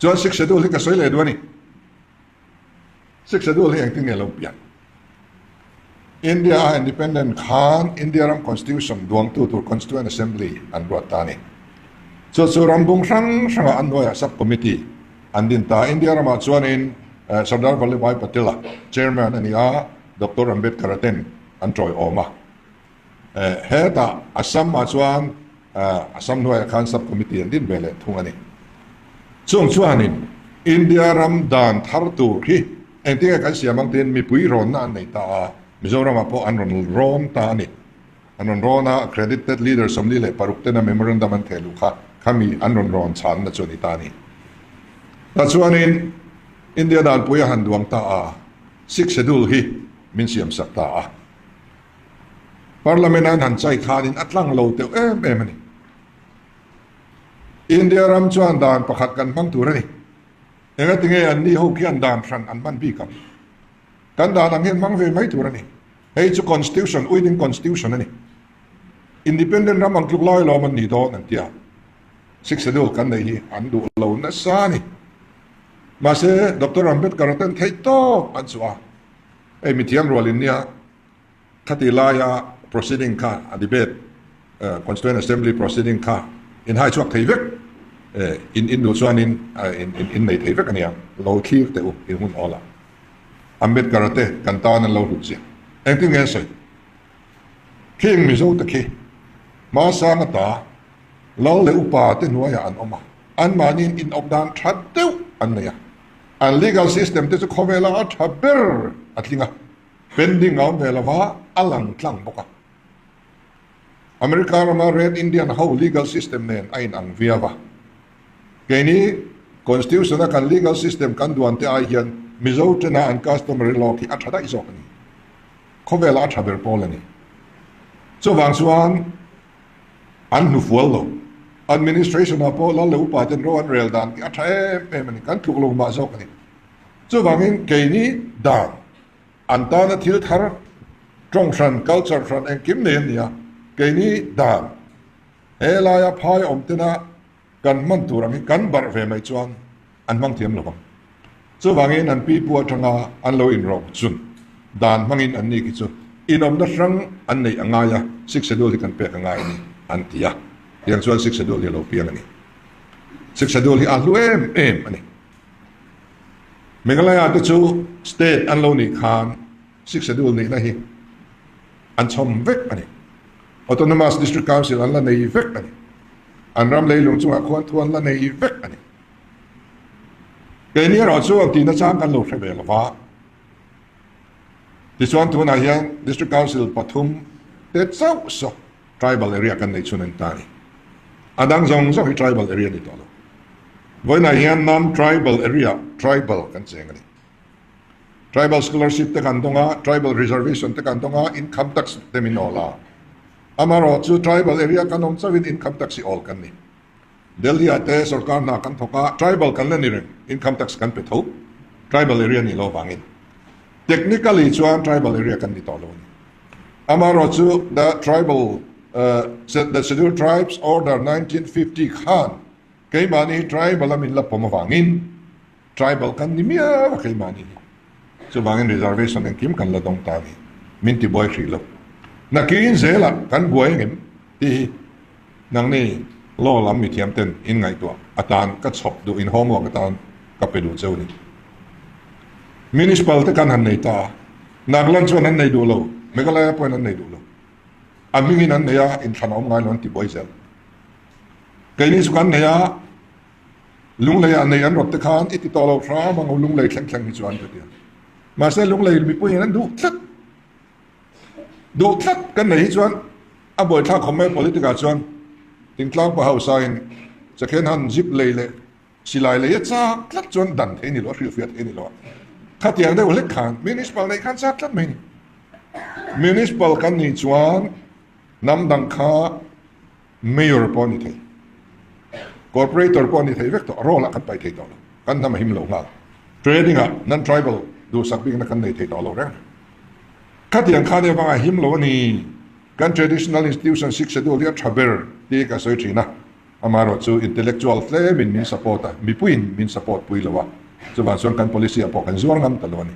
chuan six schedule hi ka soi le duani six schedule hi engting elo pian India independent khan India ram constitution duang tu constituent assembly an brought tani chu rambung sang sanga annoya sub committee andin ta India ram chuan in Sardar Vallabhbhai Patel chairman ania Dr. Ambedkar ten an troi oma heta Assam chuan Assam noya khan sub committee andin bele thungani chuanin India ram dan thar tu hi engtinga kan siamang ten mipui ron na nei ta Mizoram po anron ron ta ni anron rona accredited leader somli le paruktena memorandum an thelu kha khami anron ron chan na choni ta ni ta chuanin India dan puya han duang ta six schedule hi min siam sak ta parliament an han chai khanin atlang lo te em ni India ram chuan dan pakhat kan mang tur ni enga tinge an ni ho khian dan ran an ban bi kam kan dan ang hen mang ve mai tur ni hey chu constitution within constitution ani independent ram ang tluklai lo man ni do nan tia six schedule kan nei hi an du lo na sa ni ma se Dr. Ambedkar ten theih to an chuwa ei mi thiam rolin nia khatilaya proceeding kha a debate constituent assembly proceeding kha in hai chuak theih vek in du chuan in nei theih vek ania lo thlir te u in hun ola Ambedkar te kan ta nan lo ru chi engting nge soi king mi zo ta ki ma sa nga ta lo le upa te nuaya an oma an manin in obdan that deu an ya an legal system te chu khomela thaber atlinga pending on vela wa alang tlang boka America rama red Indian how legal system nen ain ang viawa keni constitution kan legal system kan duan te ai hian mizo tena an customary law ki athada isokani khomela thaber polani so wang chuan an nu fualo administration apo la le upa ten ro an rel dan ki atha em ni kan tluk lo ma zokani so wangin keni dan antana thil thar tongsan culture from en kim ne nia keni dan elaya phai omtena kan man turang kan bar ve mai chuan an mang thiam lo so wangin an pi pu atanga an lo in ro chun dan mangin an ni ki chu inom na sang an nei angaya six schedule kan pe ngai ni an tia yang chuan six schedule lo piang ani six schedule hi alu em ani Meghalaya te chu state an lo ni khan six schedule ni na hi an chom vek ani autonomous district council an la nei vek ani an ram lei lung chunga khwan thuan la nei vek ani ke ni ro chu ti na chang kan lo thebe lo wa this one to na hian district council pathum te chau so tribal area kan nei chunen tani adang zong zo hi tribal area ni tolo voi na hian nam tribal area tribal kan chengani tribal scholarship te kan donga tribal reservation te kan donga income tax te minola amaro chu tribal area kan om chawin income tax all kan ni Delhi ate sarkar na kan thoka tribal kan le ni ren income tax kan pe tho tribal area ni lo wangin technically chuan tribal area kan ni tolo amaro chu the tribal the scheduled tribes order 1950 khan kaimani tribal amin la pomawangin tribal kan ni mia kaimani so wangin reservation en kim kan la dong ta ni minti boy khilo nakin zela kan buai ngem ti nang ni lo lam mi thiam ten in ngai to atan ka chop du in home work atan ka pe du cheu ni municipal te kan han nei ta naglan chuan an nei du lo Meghalaya point an nei du lo amingin an neya in thanom ngai lon ti boy zel kaini sukan neya lung leya nei an rot te khan iti tolo fra mang lung lei thleng thleng ni chuan te dia ma se lung lei mipui an du thlat kan nei chuan a boy thla khome politica chuan ting tlang pa hausa in second hand zip lei le silai le cha thlat chuan dan the ni lo ri fiat ni lo khatiang de le khan municipal nei khan cha thlat mai ni municipal kan ni chuan nam dang kha mayor poni thei corporator poni thei vek to rola kan pai thei to kan nam him lo nga trading a non tribal du sakbing na kan nei thei to lo re khatiang kha ne ba him lo ni kan traditional institution six schedule ya thaber ti ka soi thina amaro chu intellectual tle min support mipui min support pui lawa chuan chuan kan policy apo kan zuar ngam taloni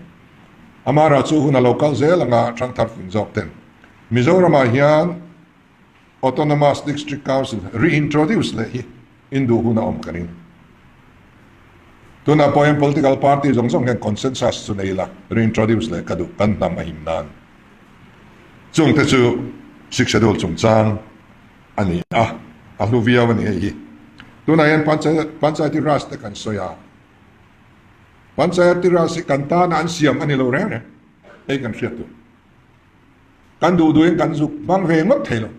amara chu huna local zel anga thangthar fin jok ten Mizoram hian autonomous district council reintroduce le hi indu huna kanin tuna poem political party zong kan consensus chu neila reintroduce le kadu kan nam himnan chung te chu schedule chungchang ani aluvia wani hi tuna yan panchayati ras te kan soya panchayati ras kan ta na an siam ani lo re ei kan hriatu kan du duin kan zuk bang ve ngot thelo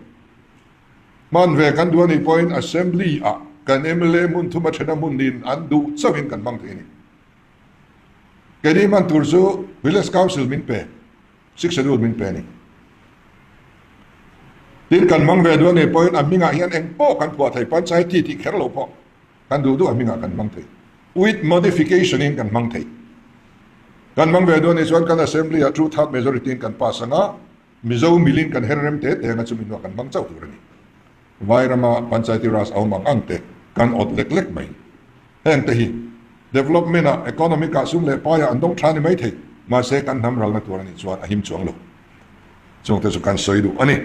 man ve kan du ani point assembly kan MLA mun thuma thena mun din an du chawin kan bang theni kedi man turzu village council min pe schedule min pe ni tin kan mang ve du ani point aminga hian engpo kan puah thai panchayati ti kherlo po kan du aminga kan mang thei with modification in kan mang thei kan mang ve du ani chuan kan assembly a two-third majority kan pasanga mizo milin kan herrem te nga chumin wa kan mang chau turani vairama panchayati ras awmang angte kan ot lek mai heng te hi development economic sum le paya andong thani mai thei ma se kan nam ral na turani chuan ahim chuang lo chung te chu kan soidu ani